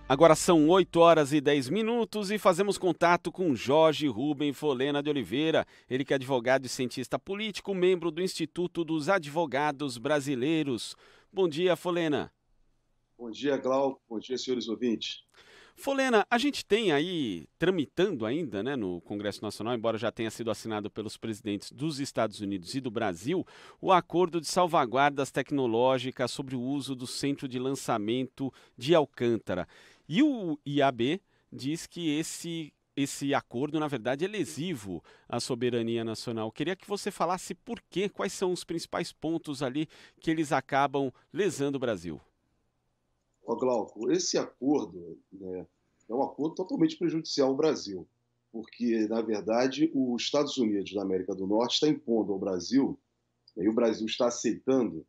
Agora são 8 horas e 10 minutos e fazemos contato com Jorge Rubem Folena de Oliveira. Ele que é advogado e cientista político, membro do Instituto dos Advogados Brasileiros. Bom dia, Folena. Bom dia, Glauco. Bom dia, senhores ouvintes. Folena, a gente tem aí, tramitando ainda, né, no Congresso Nacional, embora já tenha sido assinado pelos presidentes dos Estados Unidos e do Brasil, o Acordo de Salvaguardas Tecnológicas sobre o uso do Centro de Lançamento de Alcântara. E o IAB diz que esse acordo, na verdade, é lesivo à soberania nacional. Queria que você falasse por quê, quais são os principais pontos ali que eles acabam lesando o Brasil. Ó, Glauco, esse acordo, né, é um acordo totalmente prejudicial ao Brasil, porque, na verdade, os Estados Unidos da América do Norte está impondo ao Brasil, né, e o Brasil está aceitando,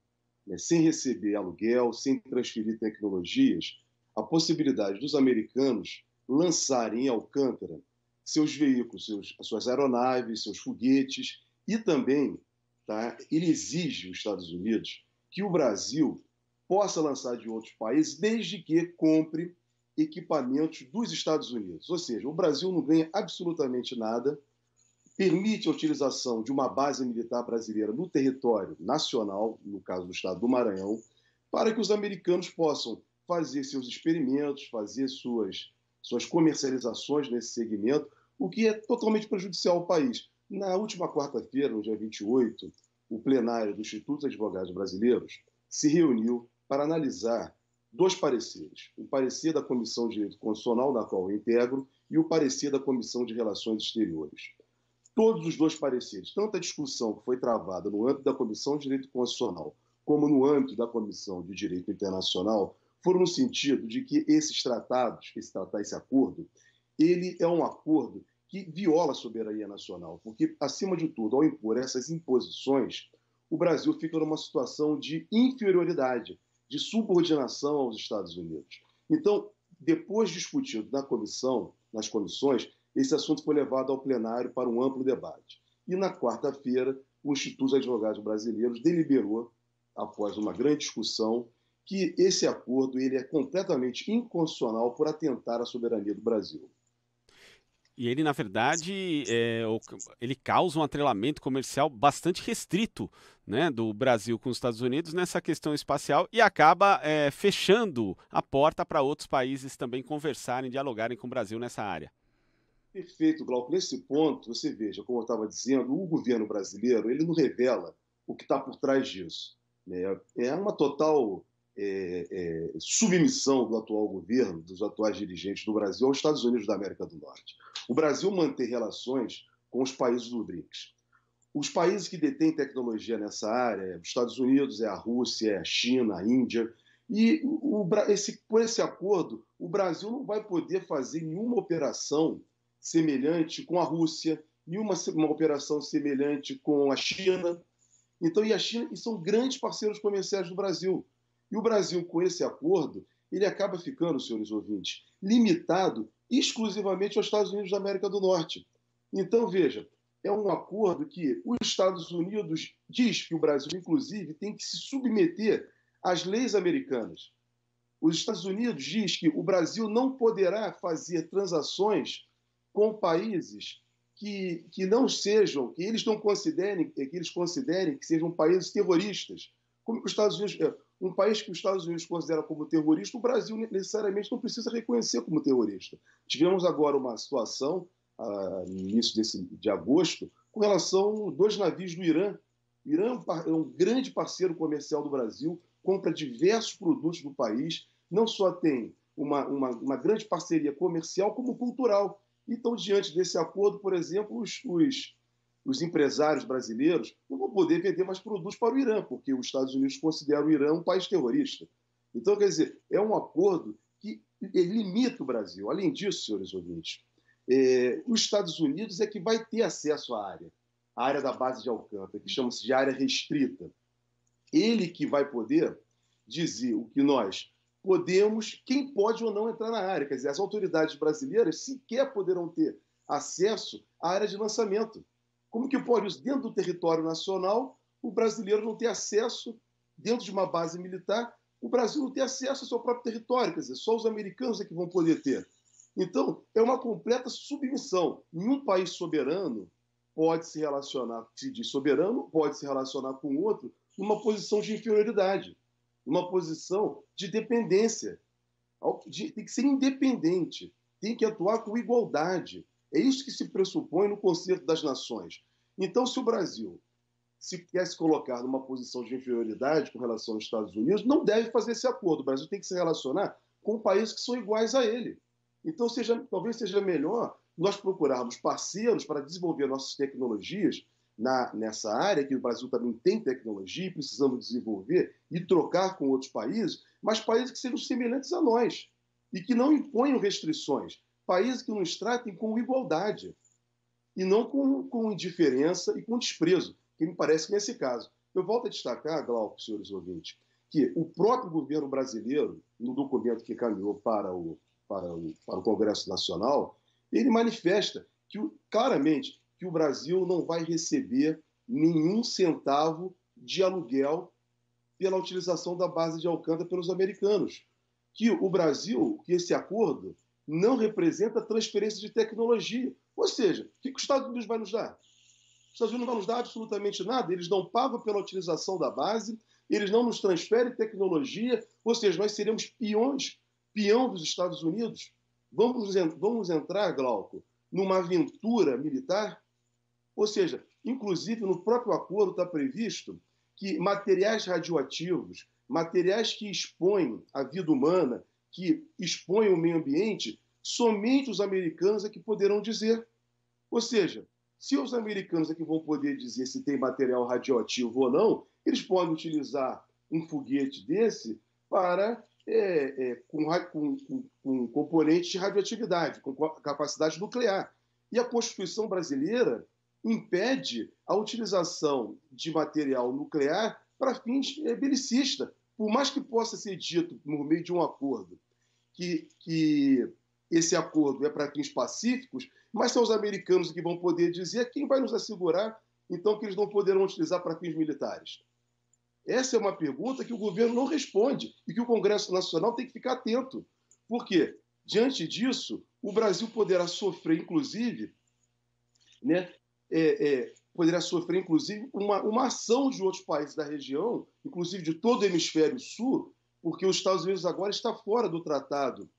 né, sem receber aluguel, sem transferir tecnologias, a possibilidade dos americanos lançarem em Alcântara seus veículos, suas aeronaves, seus foguetes, e também, tá, ele exige, os Estados Unidos, que o Brasil possa lançar de outros países, desde que compre equipamentos dos Estados Unidos. Ou seja, o Brasil não ganha absolutamente nada, permite a utilização de uma base militar brasileira no território nacional, no caso do estado do Maranhão, para que os americanos possam fazer seus experimentos, fazer suas comercializações nesse segmento, o que é totalmente prejudicial ao país. Na última quarta-feira, no dia 28, o plenário do Instituto de Advogados Brasileiros se reuniu para analisar dois pareceres: o parecer da Comissão de Direito Constitucional, da qual eu integro, e o parecer da Comissão de Relações Exteriores. Todos os dois pareceres, tanto a discussão que foi travada no âmbito da Comissão de Direito Constitucional, como no âmbito da Comissão de Direito Internacional, foram no sentido de que esses tratados, esse acordo, ele é um acordo que viola a soberania nacional, porque, acima de tudo, ao impor essas imposições, o Brasil fica numa situação de inferioridade, de subordinação aos Estados Unidos. Então, depois discutido na comissão, nas comissões, esse assunto foi levado ao plenário para um amplo debate. E na quarta-feira, o Instituto dos Advogados Brasileiros deliberou, após uma grande discussão, que esse acordo ele é completamente inconstitucional por atentar à soberania do Brasil. E ele, na verdade, ele causa um atrelamento comercial bastante restrito, né, do Brasil com os Estados Unidos nessa questão espacial e acaba fechando a porta para outros países também conversarem, dialogarem com o Brasil nessa área. Perfeito, Glauco. Nesse ponto, você veja, como eu estava dizendo, o governo brasileiro ele não revela o que está por trás disso, né? É uma total submissão do atual governo, dos atuais dirigentes do Brasil aos Estados Unidos da América do Norte. O Brasil mantém relações com os países do BRICS. Os países que detêm tecnologia nessa área, os Estados Unidos, é a Rússia, é a China, a Índia, e por esse acordo, o Brasil não vai poder fazer nenhuma operação semelhante com a Rússia, uma operação semelhante com a China. Então, e a China e são grandes parceiros comerciais do Brasil. E o Brasil, com esse acordo, ele acaba ficando, senhores ouvintes, limitado exclusivamente aos Estados Unidos da América do Norte. Então, veja, é um acordo que os Estados Unidos diz que o Brasil, inclusive, tem que se submeter às leis americanas. Os Estados Unidos diz que o Brasil não poderá fazer transações com países que não sejam, que eles não considerem, que eles considerem que sejam países terroristas. Como que os Estados Unidos, um país que os Estados Unidos considera como terrorista, o Brasil necessariamente não precisa reconhecer como terrorista. Tivemos agora uma situação, no início de agosto, com relação a dois navios do Irã. O Irã é um grande parceiro comercial do Brasil, compra diversos produtos do país, não só tem uma grande parceria comercial, como cultural. Então, diante desse acordo, por exemplo, os empresários brasileiros não vão poder vender mais produtos para o Irã, porque os Estados Unidos consideram o Irã um país terrorista. Então, quer dizer, é um acordo que limita o Brasil. Além disso, senhores ouvintes, os Estados Unidos é que vai ter acesso à área da base de Alcântara, que chama-se de área restrita. Ele que vai poder dizer o que nós podemos, quem pode ou não entrar na área. Quer dizer, as autoridades brasileiras sequer poderão ter acesso à área de lançamento. Como que pode isso? Dentro do território nacional, o brasileiro não ter acesso, dentro de uma base militar, o Brasil não tem acesso ao seu próprio território, quer dizer, só os americanos é que vão poder ter. Então, é uma completa submissão. Nenhum país soberano pode se relacionar, se diz soberano, pode se relacionar com outro numa posição de inferioridade, numa posição de dependência. Tem que ser independente, tem que atuar com igualdade. É isso que se pressupõe no Concerto das Nações. Então, se o Brasil se quer se colocar numa posição de inferioridade com relação aos Estados Unidos, não deve fazer esse acordo. O Brasil tem que se relacionar com países que são iguais a ele. Então, talvez seja melhor nós procurarmos parceiros para desenvolver nossas tecnologias nessa área, que o Brasil também tem tecnologia e precisamos desenvolver e trocar com outros países, mas países que sejam semelhantes a nós e que não imponham restrições, países que nos tratem com igualdade e não com indiferença e com desprezo, que me parece que nesse caso. Eu volto a destacar, Glauco, senhores ouvintes, que o próprio governo brasileiro, no documento que caminhou para o Congresso Nacional, ele manifesta claramente que o Brasil não vai receber nenhum centavo de aluguel pela utilização da base de Alcântara pelos americanos. Que o Brasil, que esse acordo não representa transferência de tecnologia. Ou seja, o que os Estados Unidos vai nos dar? Os Estados Unidos não vai nos dar absolutamente nada, eles não pagam pela utilização da base, eles não nos transferem tecnologia, ou seja, nós seremos peão dos Estados Unidos. Vamos entrar, Glauco, numa aventura militar? Ou seja, inclusive no próprio acordo está previsto que materiais radioativos, materiais que expõem a vida humana, que expõem o meio ambiente, somente os americanos é que poderão dizer. Ou seja, se os americanos é que vão poder dizer se tem material radioativo ou não, eles podem utilizar um foguete desse para com componentes de radioatividade, com capacidade nuclear. E a Constituição brasileira impede a utilização de material nuclear para fins belicistas. Por mais que possa ser dito, no meio de um acordo, que esse acordo é para fins pacíficos, mas são os americanos que vão poder dizer quem vai nos assegurar, então, que eles não poderão utilizar para fins militares. Essa é uma pergunta que o governo não responde e que o Congresso Nacional tem que ficar atento. Por quê? Diante disso, o Brasil poderá sofrer, inclusive, uma ação de outros países da região, inclusive de todo o hemisfério sul, porque os Estados Unidos agora está fora do tratado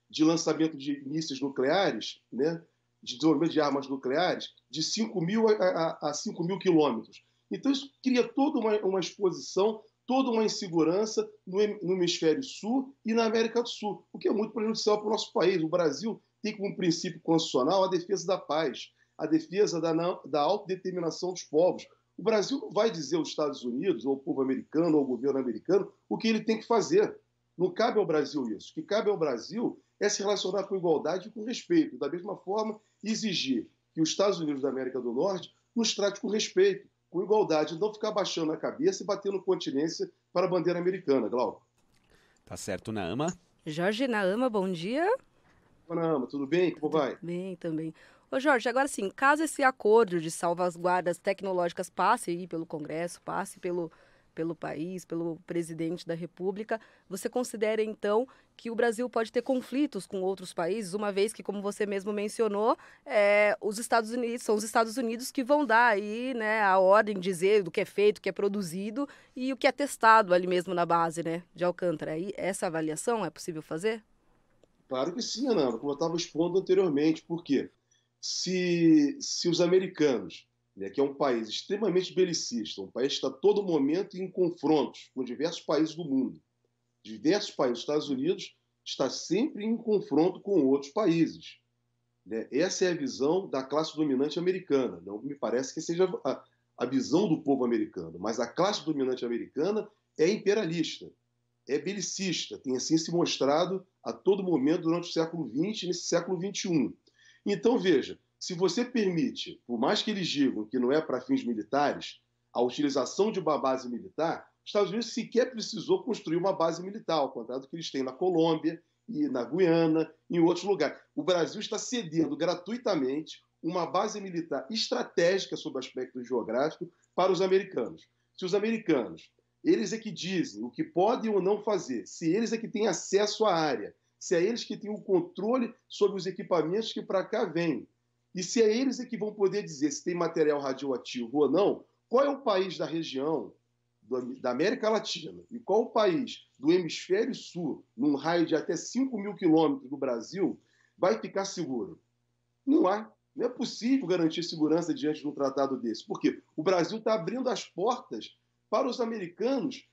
de lançamento de mísseis nucleares, de desenvolvimento de armas nucleares, de 5.000 a 5.000 quilômetros. Então, isso cria toda uma exposição, toda uma insegurança no hemisfério sul e na América do Sul, o que é muito prejudicial para o nosso país. O Brasil tem como princípio constitucional a defesa da paz, a defesa da autodeterminação dos povos. O Brasil não vai dizer aos Estados Unidos, ou ao povo americano, ou ao governo americano, o que ele tem que fazer. Não cabe ao Brasil isso. O que cabe ao Brasil é se relacionar com igualdade e com respeito. Da mesma forma, exigir que os Estados Unidos da América do Norte nos trate com respeito, com igualdade, não ficar baixando a cabeça e batendo continência para a bandeira americana, Glauco. Tá certo, Naama. Jorge Naama, bom dia. Naama, tudo bem? Como vai? Bem, também. Ô Jorge, agora sim, caso esse acordo de salvaguardas tecnológicas passe aí pelo Congresso, passe pelo país, pelo presidente da República, você considera então que o Brasil pode ter conflitos com outros países, uma vez que, como você mesmo mencionou, são os Estados Unidos que vão dar aí, a ordem, dizer do que é feito, o que é produzido e o que é testado ali mesmo na base, de Alcântara. E essa avaliação é possível fazer? Claro que sim, Ana, como eu estava expondo anteriormente. Por quê? Se os americanos, que é um país extremamente belicista, um país que está a todo momento em confrontos com diversos países do mundo, diversos países, os Estados Unidos está sempre em confronto com outros países. Essa é a visão da classe dominante americana. Não me parece que seja a visão do povo americano, mas a classe dominante americana é imperialista, é belicista, tem assim se mostrado a todo momento durante o século XX e nesse século XXI. Então, veja, se você permite, por mais que eles digam que não é para fins militares, a utilização de uma base militar, os Estados Unidos sequer precisou construir uma base militar, ao contrário do que eles têm na Colômbia e na Guiana e em outros lugares. O Brasil está cedendo gratuitamente uma base militar estratégica sob o aspecto geográfico para os americanos. Se os americanos Eles é que dizem o que podem ou não fazer, se eles é que têm acesso à área, se é eles que têm o controle sobre os equipamentos que para cá vêm, e se é eles é que vão poder dizer se tem material radioativo ou não, qual é o país da região da América Latina e qual o país do hemisfério sul, num raio de até 5.000 quilômetros do Brasil, vai ficar seguro? Não há. Não é possível garantir segurança diante de um tratado desse, porque o Brasil está abrindo as portas para os americanos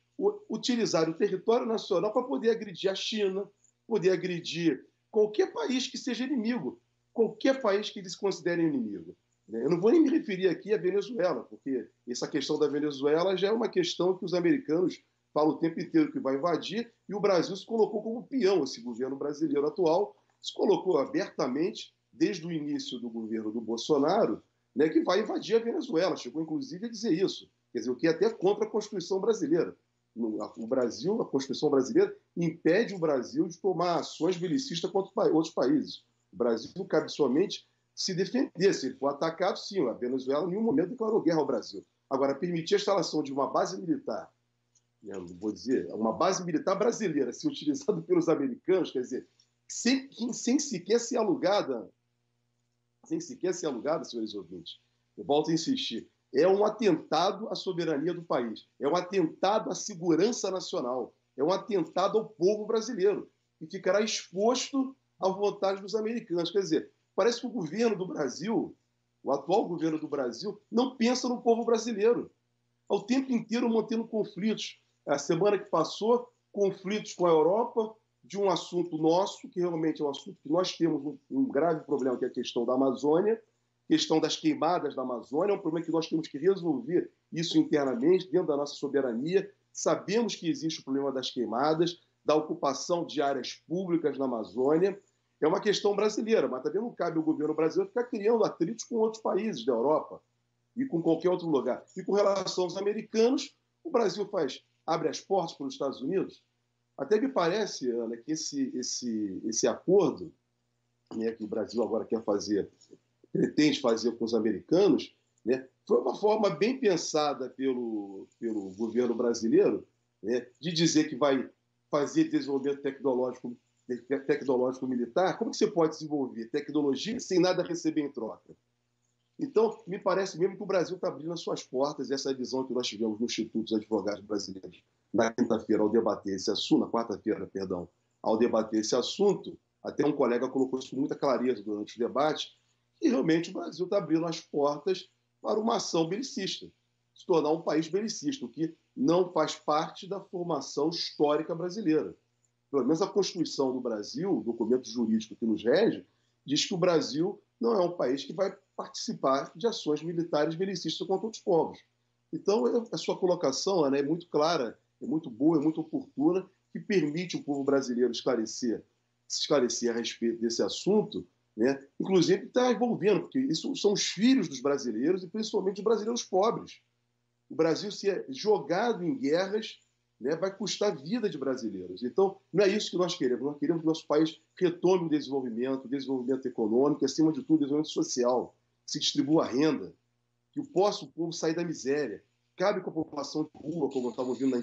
utilizarem o território nacional para poder agredir a China, poder agredir qualquer país que seja inimigo, qualquer país que eles considerem inimigo. Eu não vou nem me referir aqui à Venezuela, porque essa questão da Venezuela já é uma questão que os americanos falam o tempo inteiro que vai invadir, e o Brasil se colocou como peão, esse governo brasileiro atual se colocou abertamente, desde o início do governo do Bolsonaro, né, que vai invadir a Venezuela. Chegou, inclusive, a dizer isso. Quer dizer, o que é até contra a Constituição brasileira. O Brasil, a Constituição brasileira, impede o Brasil de tomar ações belicistas contra outros países. O Brasil cabe somente se defender. Se ele for atacado, sim. A Venezuela, em nenhum momento, declarou guerra ao Brasil. Agora, permitir a instalação de uma base militar, vou dizer, uma base militar brasileira ser utilizada pelos americanos, quer dizer, sem sequer ser alugada, senhores ouvintes, eu volto a insistir, é um atentado à soberania do país, é um atentado à segurança nacional, é um atentado ao povo brasileiro, que ficará exposto à vontade dos americanos. Quer dizer, parece que o governo do Brasil, o atual governo do Brasil, não pensa no povo brasileiro. Ao tempo inteiro mantendo conflitos. A semana que passou, conflitos com a Europa, de um assunto nosso, que realmente é um assunto que nós temos um grave problema, que é a questão da Amazônia, questão das queimadas da Amazônia, é um problema que nós temos que resolver isso internamente, dentro da nossa soberania. Sabemos que existe o problema das queimadas, da ocupação de áreas públicas na Amazônia. É uma questão brasileira, mas também não cabe ao governo brasileiro ficar criando atritos com outros países da Europa e com qualquer outro lugar. E com relação aos americanos, o Brasil abre as portas para os Estados Unidos. Até me parece, Ana, que esse acordo, né, que o Brasil agora pretende fazer com os americanos, né, foi uma forma bem pensada pelo governo brasileiro, né, de dizer que vai fazer desenvolvimento tecnológico militar. Como que você pode desenvolver tecnologia sem nada receber em troca? Então, me parece mesmo que o Brasil está abrindo as suas portas, e essa visão que nós tivemos no Instituto dos Advogados Brasileiros na quinta-feira, ao debater esse assunto, na quarta-feira, perdão, ao debater esse assunto, até um colega colocou isso com muita clareza durante o debate, que realmente o Brasil está abrindo as portas para uma ação belicista, se tornar um país belicista, o que não faz parte da formação histórica brasileira. Pelo menos a Constituição do Brasil, o documento jurídico que nos rege, diz que o Brasil não é um país que vai participar de ações militares belicistas contra outros povos. Então, a sua colocação, Ana, é muito clara, é muito boa, é muito oportuna, que permite o povo brasileiro se esclarecer a respeito desse assunto, né? Inclusive está envolvendo, porque isso são os filhos dos brasileiros e principalmente os brasileiros pobres. O Brasil, se é jogado em guerras, né, vai custar a vida de brasileiros. Então, não é isso que nós queremos. Nós queremos que o nosso país retome o desenvolvimento econômico, e, acima de tudo, o desenvolvimento social, que se distribua a renda, que o povo sair da miséria. Cabe com a população de rua, como eu estava ouvindo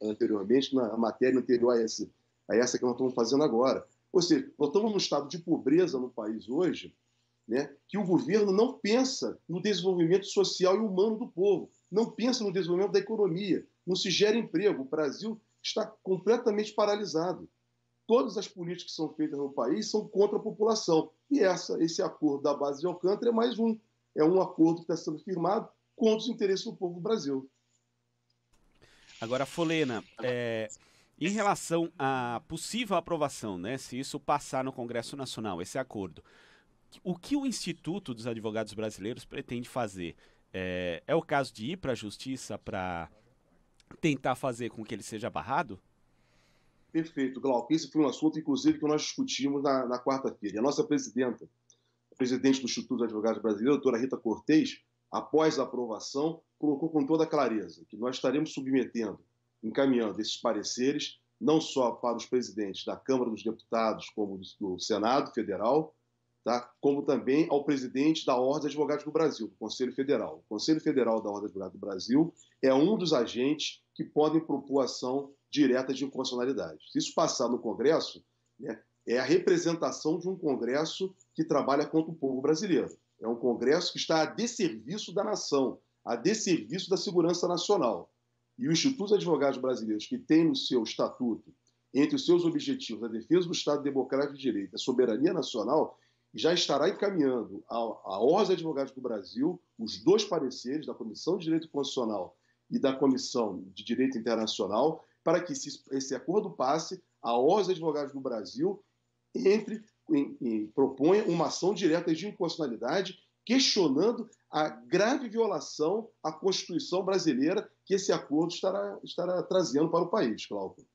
anteriormente, na matéria anterior a essa que nós estamos fazendo agora. Ou seja, nós estamos num estado de pobreza no país hoje, né, que o governo não pensa no desenvolvimento social e humano do povo, não pensa no desenvolvimento da economia, não se gera emprego. O Brasil está completamente paralisado. Todas as políticas que são feitas no país são contra a população. E esse acordo da base de Alcântara é mais um. É um acordo que está sendo firmado contra os interesses do povo do Brasil. Agora, Folena, em relação à possível aprovação, né, se isso passar no Congresso Nacional, esse acordo, o que o Instituto dos Advogados Brasileiros pretende fazer? É o caso de ir para a Justiça para tentar fazer com que ele seja barrado? Perfeito, Glauco. Esse foi um assunto, inclusive, que nós discutimos na quarta-feira. E a nossa presidente do Instituto dos Advogados Brasileiros, a doutora Rita Cortez, após a aprovação, colocou com toda clareza que nós estaremos encaminhando esses pareceres, não só para os presidentes da Câmara dos Deputados, como do Senado Federal, tá? Como também ao presidente da Ordem dos Advogados do Brasil, do Conselho Federal. O Conselho Federal da Ordem dos Advogados do Brasil é um dos agentes que podem propor ação direta de inconstitucionalidade. Se isso passar no Congresso, né, é a representação de um Congresso que trabalha contra o povo brasileiro. É um Congresso que está a desserviço da nação, a desserviço da segurança nacional. E o Instituto dos Advogados Brasileiros, que tem no seu estatuto, entre os seus objetivos, a defesa do Estado Democrático de Direito e a soberania nacional, já estará encaminhando à Ordem dos Advogados do Brasil os 2 pareceres da Comissão de Direito Constitucional e da Comissão de Direito Internacional, para que, se esse acordo passe, a Ordem dos Advogados do Brasil proponha uma ação direta de inconstitucionalidade, questionando a grave violação à Constituição brasileira que esse acordo estará trazendo para o país, Cláudio.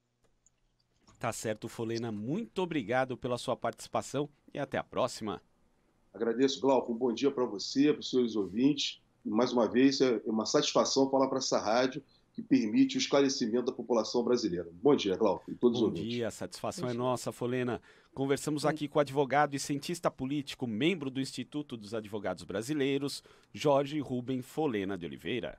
Tá certo, Folena. Muito obrigado pela sua participação e até a próxima. Agradeço, Glauco. Um bom dia para você, para os seus ouvintes. E, mais uma vez, é uma satisfação falar para essa rádio que permite o esclarecimento da população brasileira. Bom dia, Glauco, e todos os ouvintes. Bom dia, a satisfação é nossa, Folena. Conversamos aqui com o advogado e cientista político, membro do Instituto dos Advogados Brasileiros, Jorge Rubem Folena de Oliveira.